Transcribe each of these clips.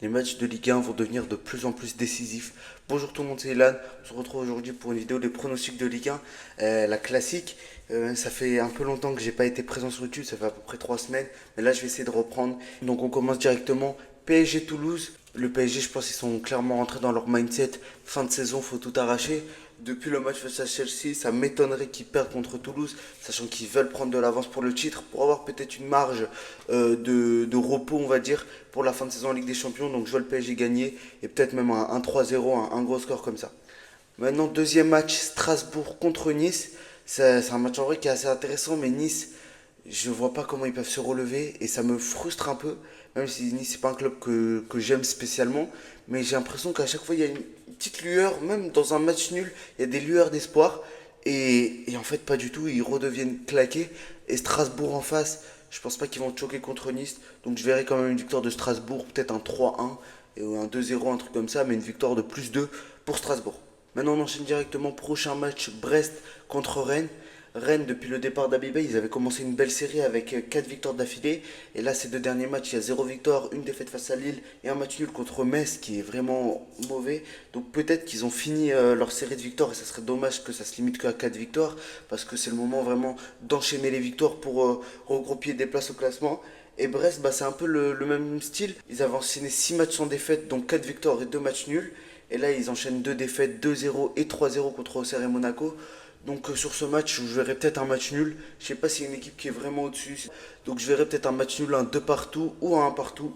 Les matchs de Ligue 1 vont devenir de plus en plus décisifs. Bonjour tout le monde, c'est Ilan. On se retrouve aujourd'hui pour une vidéo des pronostics de Ligue 1, la classique. Ça fait un peu longtemps que j'ai pas été présent sur YouTube, ça fait à peu près 3 semaines, mais là je vais essayer de reprendre. Donc on commence directement. PSG Toulouse. Le PSG, je pense qu'ils sont clairement rentrés dans leur mindset. Fin de saison, faut tout arracher. Depuis le match face à Chelsea, ça m'étonnerait qu'ils perdent contre Toulouse, sachant qu'ils veulent prendre de l'avance pour le titre, pour avoir peut-être une marge de repos, on va dire, pour la fin de saison en Ligue des Champions. Donc je vois le PSG gagner et peut-être même un 3-0, un gros score comme ça. Maintenant, deuxième match, Strasbourg contre Nice. C'est un match en vrai qui est assez intéressant, mais Nice, je vois pas comment ils peuvent se relever et ça me frustre un peu, même si Nice c'est pas un club que j'aime spécialement, mais j'ai l'impression qu'à chaque fois il y a une petite lueur, même dans un match nul, il y a des lueurs d'espoir et en fait pas du tout, ils redeviennent claqués et Strasbourg en face, je pense pas qu'ils vont choquer contre Nice, donc je verrai quand même une victoire de Strasbourg, peut-être un 3-1 et un 2-0, un truc comme ça, mais une victoire de +2 pour Strasbourg. Maintenant on enchaîne directement, prochain match Brest contre Rennes. Rennes, depuis le départ d'Abibay, ils avaient commencé une belle série avec 4 victoires d'affilée. Et là, ces deux derniers matchs, il y a 0 victoire, une défaite face à Lille et un match nul contre Metz qui est vraiment mauvais. Donc peut-être qu'ils ont fini leur série de victoires et ça serait dommage que ça se limite qu'à 4 victoires parce que c'est le moment vraiment d'enchaîner les victoires pour regrouper des places au classement. Et Brest, c'est un peu le même style. Ils avaient enchaîné 6 matchs sans défaite, donc 4 victoires et 2 matchs nuls. Et là, ils enchaînent 2 défaites, 2-0 et 3-0 contre Auxerre et Monaco. Donc sur ce match, je verrai peut-être un match nul. Je sais pas s'il y a une équipe qui est vraiment au-dessus. Donc je verrai peut-être un match nul, un 2 partout ou un 1 partout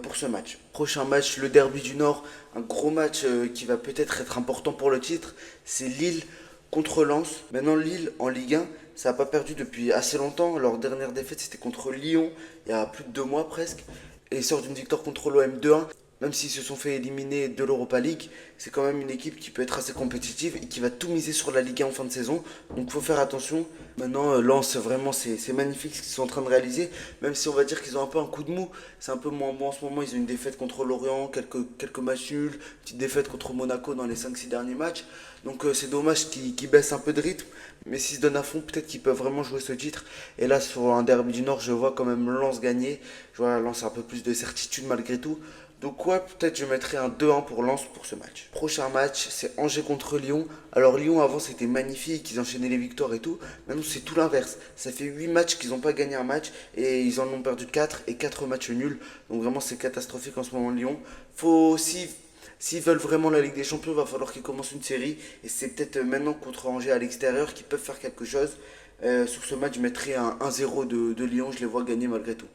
pour ce match. Prochain match, le Derby du Nord. Un gros match qui va peut-être être important pour le titre. C'est Lille contre Lens. Maintenant Lille en Ligue 1, ça n'a pas perdu depuis assez longtemps. Leur dernière défaite c'était contre Lyon, il y a plus de 2 mois presque. Et ils sortent d'une victoire contre l'OM 2-1. Même s'ils se sont fait éliminer de l'Europa League, c'est quand même une équipe qui peut être assez compétitive et qui va tout miser sur la Ligue 1 en fin de saison. Donc il faut faire attention. Maintenant, Lens, vraiment, c'est magnifique ce qu'ils sont en train de réaliser. Même si on va dire qu'ils ont un peu un coup de mou. C'est un peu moins bon en ce moment. Ils ont une défaite contre Lorient, quelques matchs nuls, petite défaite contre Monaco dans les 5-6 derniers matchs. Donc c'est dommage qu'ils baissent un peu de rythme. Mais s'ils se donnent à fond, peut-être qu'ils peuvent vraiment jouer ce titre. Et là, sur un derby du Nord, je vois quand même Lens gagner. Je vois Lens un peu plus de certitude malgré tout. Donc ouais, peut-être je mettrai un 2-1 pour Lens pour ce match. Prochain match, c'est Angers contre Lyon. Alors Lyon avant c'était magnifique, ils enchaînaient les victoires et tout. Maintenant c'est tout l'inverse. Ça fait 8 matchs qu'ils n'ont pas gagné un match et ils en ont perdu 4 et 4 matchs nuls. Donc vraiment c'est catastrophique en ce moment Lyon. Faut aussi, s'ils veulent vraiment la Ligue des Champions, il va falloir qu'ils commencent une série. Et c'est peut-être maintenant contre Angers à l'extérieur qu'ils peuvent faire quelque chose. Sur ce match, je mettrai un 1-0 de Lyon, je les vois gagner malgré tout.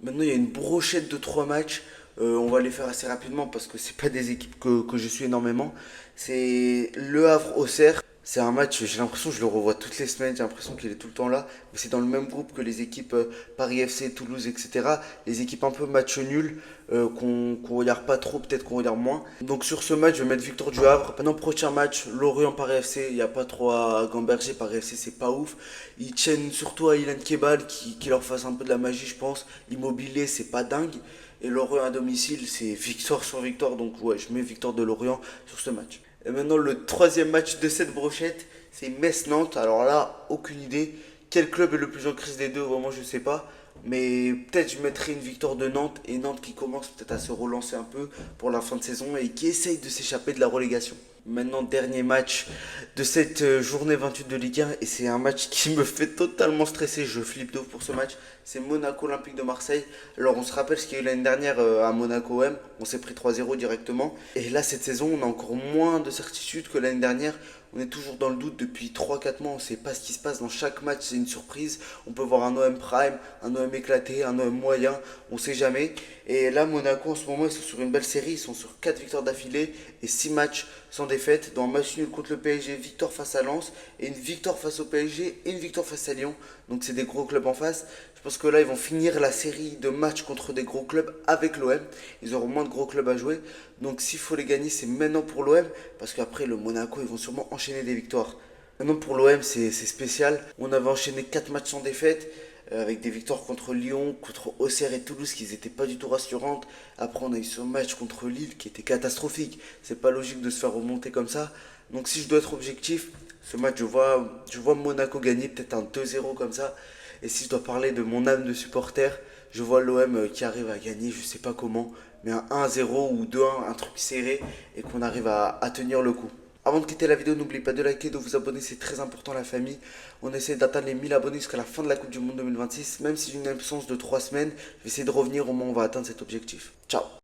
Maintenant, il y a une brochette de 3 matchs. On va les faire assez rapidement parce que c'est pas des équipes que je suis énormément. C'est Le Havre-Auxerre. C'est un match, j'ai l'impression, je le revois toutes les semaines, j'ai l'impression qu'il est tout le temps là. Mais c'est dans le même groupe que les équipes Paris FC, Toulouse, etc. Les équipes un peu match nul, qu'on regarde pas trop, peut-être qu'on regarde moins. Donc sur ce match, je vais mettre victoire du Havre. Maintenant, prochain match, Lorient-Paris FC. Il n'y a pas trop à gamberger. Paris FC, c'est pas ouf. Ils tiennent surtout à Ilan Kebal qui leur fasse un peu de la magie, je pense. Immobilier, c'est pas dingue. Et Lorient à domicile, c'est victoire sur victoire. Donc ouais, je mets victoire de Lorient sur ce match. Et maintenant, le troisième match de cette brochette, c'est Metz-Nantes. Alors là, aucune idée. Quel club est le plus en crise des deux? Vraiment, je sais pas. Mais peut-être je mettrai une victoire de Nantes et Nantes qui commence peut-être à se relancer un peu pour la fin de saison et qui essaye de s'échapper de la relégation. Maintenant, dernier match de cette journée 28 de Ligue 1 et c'est un match qui me fait totalement stresser. Je flippe de ouf pour ce match. C'est Monaco Olympique de Marseille. Alors, on se rappelle ce qu'il y a eu l'année dernière à Monaco M. On s'est pris 3-0 directement. Et là, cette saison, on a encore moins de certitude que l'année dernière. On est toujours dans le doute depuis 3-4 mois. On ne sait pas ce qui se passe. Dans chaque match, c'est une surprise. On peut voir un OM Prime, un OM éclaté, un OM moyen. On ne sait jamais. Et là, Monaco, en ce moment, ils sont sur une belle série. Ils sont sur 4 victoires d'affilée et 6 matchs sans défaite. Dans un match nul contre le PSG, victoire face à Lens et une victoire face au PSG et une victoire face à Lyon. Donc, c'est des gros clubs en face. Je pense que là, ils vont finir la série de matchs contre des gros clubs avec l'OM. Ils auront moins de gros clubs à jouer. Donc, s'il faut les gagner, c'est maintenant pour l'OM. Parce qu'après, le Monaco, ils vont sûrement enchaîner des victoires. Maintenant, pour l'OM, c'est spécial. On avait enchaîné 4 matchs sans défaite. Avec des victoires contre Lyon, contre Auxerre et Toulouse qui n'étaient pas du tout rassurantes. Après, on a eu ce match contre Lille qui était catastrophique. C'est pas logique de se faire remonter comme ça. Donc, si je dois être objectif, ce match, je vois Monaco gagner peut-être un 2-0 comme ça. Et si je dois parler de mon âme de supporter, je vois l'OM qui arrive à gagner, je sais pas comment, mais un 1-0 ou 2-1, un truc serré, et qu'on arrive à tenir le coup. Avant de quitter la vidéo, n'oubliez pas de liker, de vous abonner, c'est très important la famille. On essaie d'atteindre les 1000 abonnés jusqu'à la fin de la Coupe du Monde 2026. Même si j'ai une absence de 3 semaines, je vais essayer de revenir au moment où on va atteindre cet objectif. Ciao!